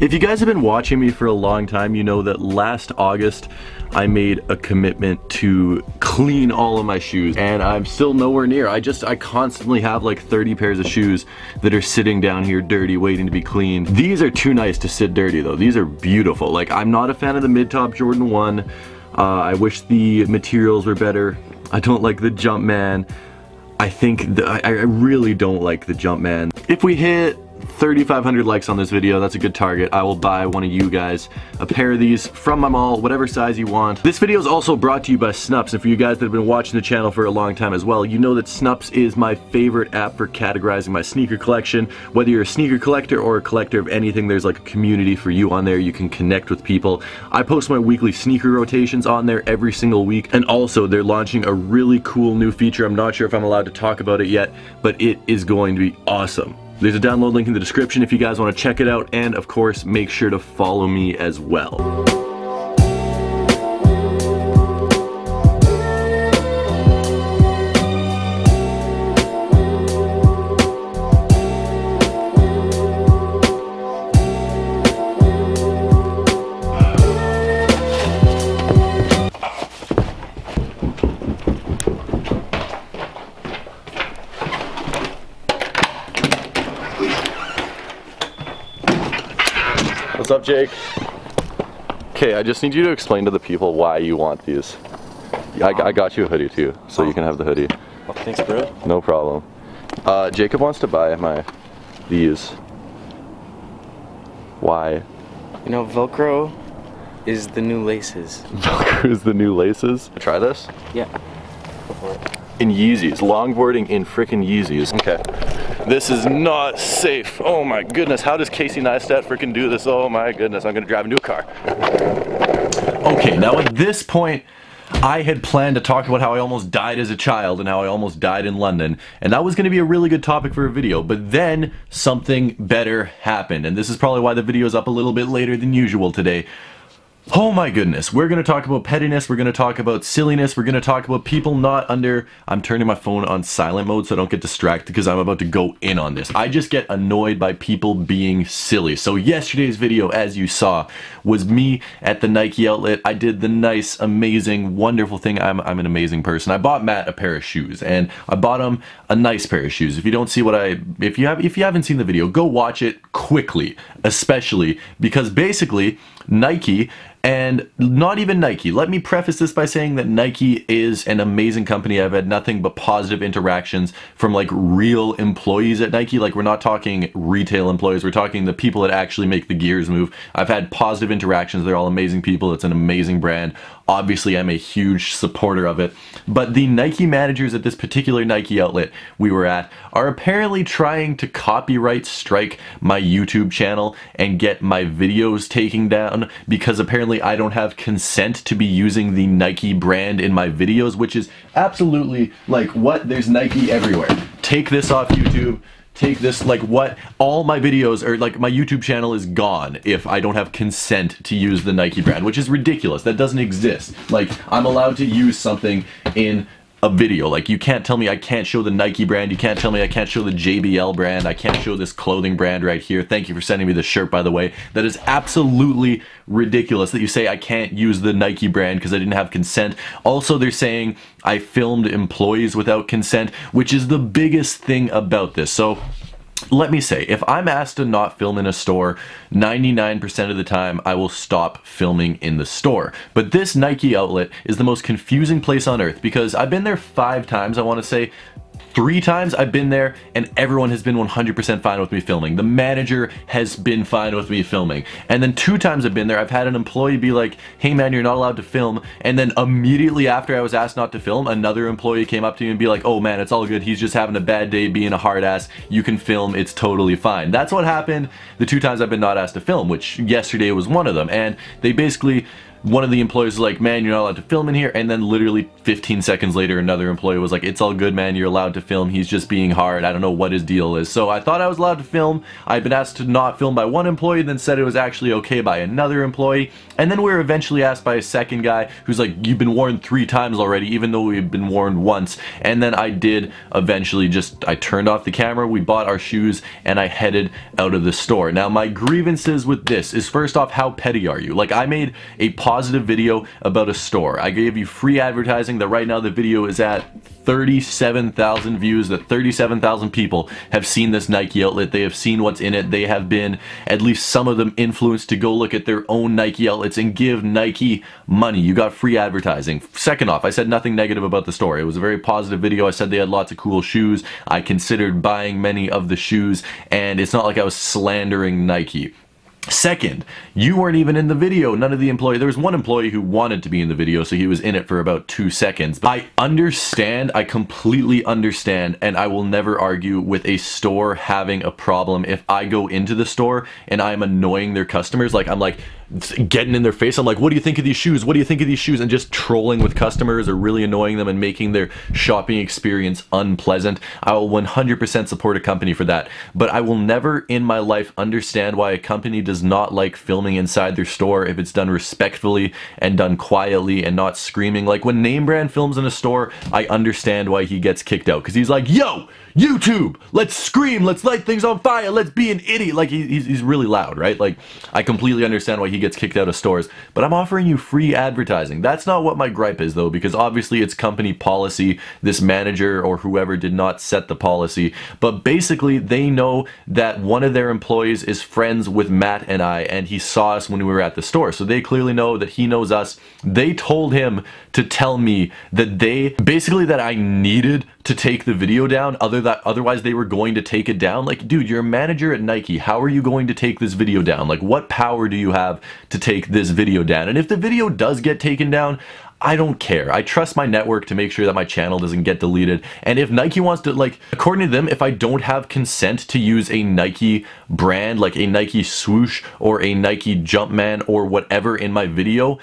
If you guys have been watching me for a long time, you know that last August I made a commitment to clean all of my shoes, and I'm still nowhere near. I constantly have like 30 pairs of shoes that are sitting down here dirty waiting to be cleaned. These are too nice to sit dirty though. These are beautiful. Like, I'm not a fan of the mid-top Jordan 1. I wish the materials were better. I don't like the Jumpman. I really don't like the Jumpman. If we hit 3,500 likes on this video, that's a good target. I will buy one of you guys a pair of these from my mall, whatever size you want. This video is also brought to you by Snupps, and for you guys that have been watching the channel for a long time as well, you know that Snupps is my favorite app for categorizing my sneaker collection. Whether you're a sneaker collector or a collector of anything, there's like a community for you on there. You can connect with people. I post my weekly sneaker rotations on there every single week, and also they're launching a really cool new feature. I'm not sure if I'm allowed to talk about it yet, but it is going to be awesome. There's a download link in the description if you guys want to check it out, and of course make sure to follow me as well. What's up, Jake? Okay, I just need you to explain to the people why you want these. I got you a hoodie too, so you can have the hoodie. Oh, thanks, bro. No problem. Jacob wants to buy these. Why? You know, Velcro is the new laces. Velcro is the new laces? Try this? Yeah. Go for it. In Yeezys. Longboarding in frickin' Yeezys. Okay. This is not safe. Oh my goodness. How does Casey Neistat frickin' do this? Oh my goodness. I'm gonna drive into a car. Okay, now at this point, I had planned to talk about how I almost died as a child and how I almost died in London, and that was going to be a really good topic for a video, but then something better happened, and this is probably why the video is up a little bit later than usual today. Oh my goodness, we're going to talk about pettiness, we're going to talk about silliness, we're going to talk about people not under... I'm turning my phone on silent mode so I don't get distracted because I'm about to go in on this. I just get annoyed by people being silly. So yesterday's video, as you saw, was me at the Nike outlet. I did the nice, amazing, wonderful thing. I'm an amazing person. I bought Matt a pair of shoes, and I bought him a nice pair of shoes. If you don't see what if you haven't seen the video, go watch it quickly, especially because basically Nike, and not even Nike. Let me preface this by saying that Nike is an amazing company. I've had nothing but positive interactions from like real employees at Nike. Like, we're not talking retail employees, we're talking the people that actually make the gears move. I've had positive interactions. They're all amazing people. It's an amazing brand. Obviously, I'm a huge supporter of it. But the Nike managers at this particular Nike outlet we were at are apparently trying to copyright strike my YouTube channel and get my videos taken down because apparently I don't have consent to be using the Nike brand in my videos, which is absolutely like, what? There's Nike everywhere. Take this off YouTube. Take this, like, what? All my videos, or like my YouTube channel is gone if I don't have consent to use the Nike brand, which is ridiculous. That doesn't exist. Like, I'm allowed to use something in a video. Like, you can't tell me I can't show the Nike brand, you can't tell me I can't show the JBL brand, I can't show this clothing brand right here. Thank you for sending me the shirt, by the way. That is absolutely ridiculous that you say I can't use the Nike brand because I didn't have consent. Also, they're saying I filmed employees without consent, which is the biggest thing about this. So let me say, if I'm asked to not film in a store, 99% of the time I will stop filming in the store. But this Nike outlet is the most confusing place on earth because I've been there 5 times, I want to say. 3 times I've been there and everyone has been 100% fine with me filming. The manager has been fine with me filming. And then 2 times I've been there, I've had an employee be like, hey man, you're not allowed to film. And then immediately after I was asked not to film, another employee came up to me and be like, oh man, it's all good. He's just having a bad day being a hard ass. You can film, it's totally fine. That's what happened the 2 times I've been not asked to film, which yesterday was one of them. And they basically one of the employees was like, man, you're not allowed to film in here, and then literally 15 seconds later another employee was like, it's all good, man, you're allowed to film, he's just being hard, I don't know what his deal is. So I thought I was allowed to film. I'd been asked to not film by one employee, then said it was actually okay by another employee, and then we were eventually asked by a second guy who's like, you've been warned 3 times already, even though we've been warned once. And then I did eventually I turned off the camera, we bought our shoes, and I headed out of the store. Now my grievances with this is, first off, how petty are you? Like, I made a positive video about a store. I gave you free advertising that right now the video is at 37,000 views, that 37,000 people have seen this Nike outlet, they have seen what's in it, they have been, at least some of them, influenced to go look at their own Nike outlets and give Nike money. You got free advertising. Second off, I said nothing negative about the store. It was a very positive video. I said they had lots of cool shoes. I considered buying many of the shoes, and it's not like I was slandering Nike. Second, you weren't even in the video. None of the employees. There was one employee who wanted to be in the video, so he was in it for about 2 seconds. But I understand, I completely understand, and I will never argue with a store having a problem if I go into the store and I'm annoying their customers. Like, I'm like getting in their face. I'm like, what do you think of these shoes? What do you think of these shoes? And just trolling with customers or really annoying them and making their shopping experience unpleasant. I will 100% support a company for that. But I will never in my life understand why a company does not like filming inside their store if it's done respectfully and done quietly and not screaming. Like, when Name Brand films in a store, I understand why he gets kicked out, because he's like, yo, YouTube, let's scream, let's light things on fire, let's be an idiot. Like, he's really loud, right? Like, I completely understand why he gets kicked out of stores, but I'm offering you free advertising. That's not what my gripe is, though, because obviously it's company policy. This manager or whoever did not set the policy, but basically they know that one of their employees is friends with Matt and I, and he saw us when we were at the store, so they clearly know that he knows us. They told him to tell me that that I needed to take the video down, otherwise they were going to take it down. Like, dude, you're a manager at Nike. How are you going to take this video down? Like, what power do you have to take this video down? And if the video does get taken down, I don't care. I trust my network to make sure that my channel doesn't get deleted. And if Nike wants to, like, according to them, if I don't have consent to use a Nike brand, like a Nike swoosh or a Nike Jumpman or whatever in my video,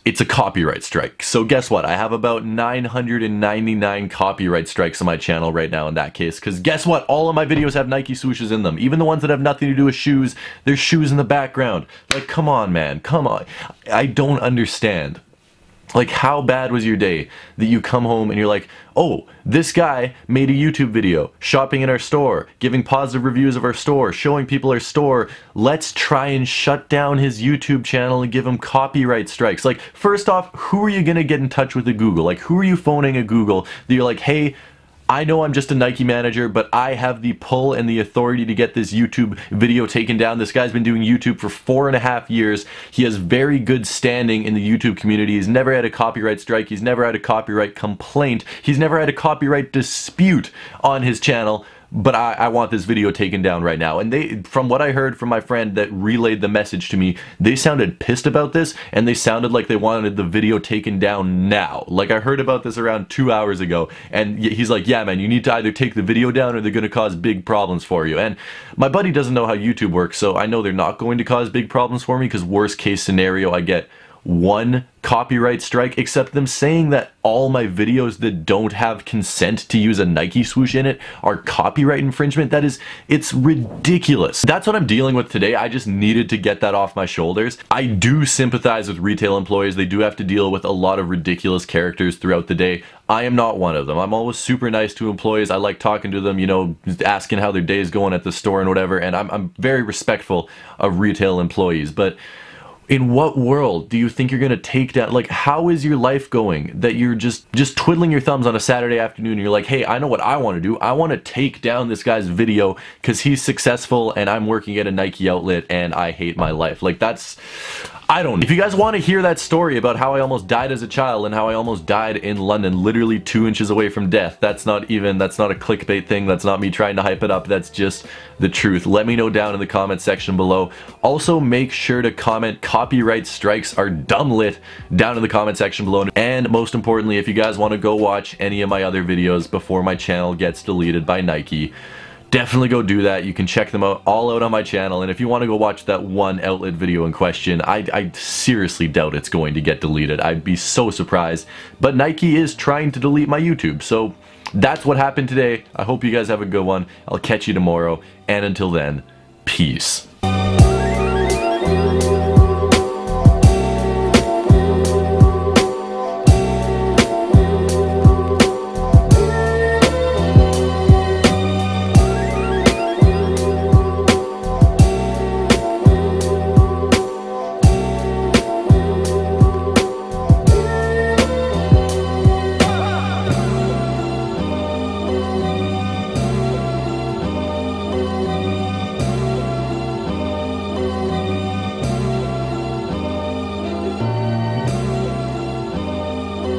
it's a copyright strike. So guess what? I have about 999 copyright strikes on my channel right now in that case. Because guess what? All of my videos have Nike swooshes in them. Even the ones that have nothing to do with shoes, there's shoes in the background. Like, come on, man. Come on. I don't understand. Like, how bad was your day that you come home and you're like, oh, this guy made a YouTube video shopping in our store, giving positive reviews of our store, showing people our store. Let's try and shut down his YouTube channel and give him copyright strikes. Like, first off, who are you gonna get in touch with at Google? Like, who are you phoning at Google that you're like, hey, I know I'm just a Nike manager, but I have the pull and the authority to get this YouTube video taken down. This guy's been doing YouTube for 4.5 years. He has very good standing in the YouTube community. He's never had a copyright strike. He's never had a copyright complaint. He's never had a copyright dispute on his channel. But I want this video taken down right now. And from what I heard from my friend that relayed the message to me, they sounded pissed about this, and they sounded like they wanted the video taken down now. Like, I heard about this around 2 hours ago, and he's like, yeah, man, you need to either take the video down or they're gonna cause big problems for you. And my buddy doesn't know how YouTube works, so I know they're not going to cause big problems for me, because worst case scenario, I get 1 copyright strike, except them saying that all my videos that don't have consent to use a Nike swoosh in it are copyright infringement. It's ridiculous. That's what I'm dealing with today. I just needed to get that off my shoulders. I do sympathize with retail employees. They do have to deal with a lot of ridiculous characters throughout the day. I am not one of them. I'm always super nice to employees. I like talking to them, you know, asking how their day is going at the store and whatever, and I'm very respectful of retail employees. But in what world do you think you're gonna take down, like, how is your life going that you're just twiddling your thumbs on a Saturday afternoon and you're like, hey, I know what I want to do. I want to take down this guy's video because he's successful and I'm working at a Nike outlet and I hate my life. Like, that's, I don't know. If you guys want to hear that story about how I almost died as a child and how I almost died in London, literally 2 inches away from death, that's not a clickbait thing. That's not me trying to hype it up. That's just the truth. Let me know down in the comment section below. Also, make sure to comment copyright strikes are dumb lit down in the comment section below. And most importantly, if you guys want to go watch any of my other videos before my channel gets deleted by Nike, definitely go do that. You can check them out all out on my channel, and if you want to go watch that one outlet video in question, I seriously doubt it's going to get deleted. I'd be so surprised. But Nike is trying to delete my YouTube, so that's what happened today. I hope you guys have a good one. I'll catch you tomorrow, and until then, peace.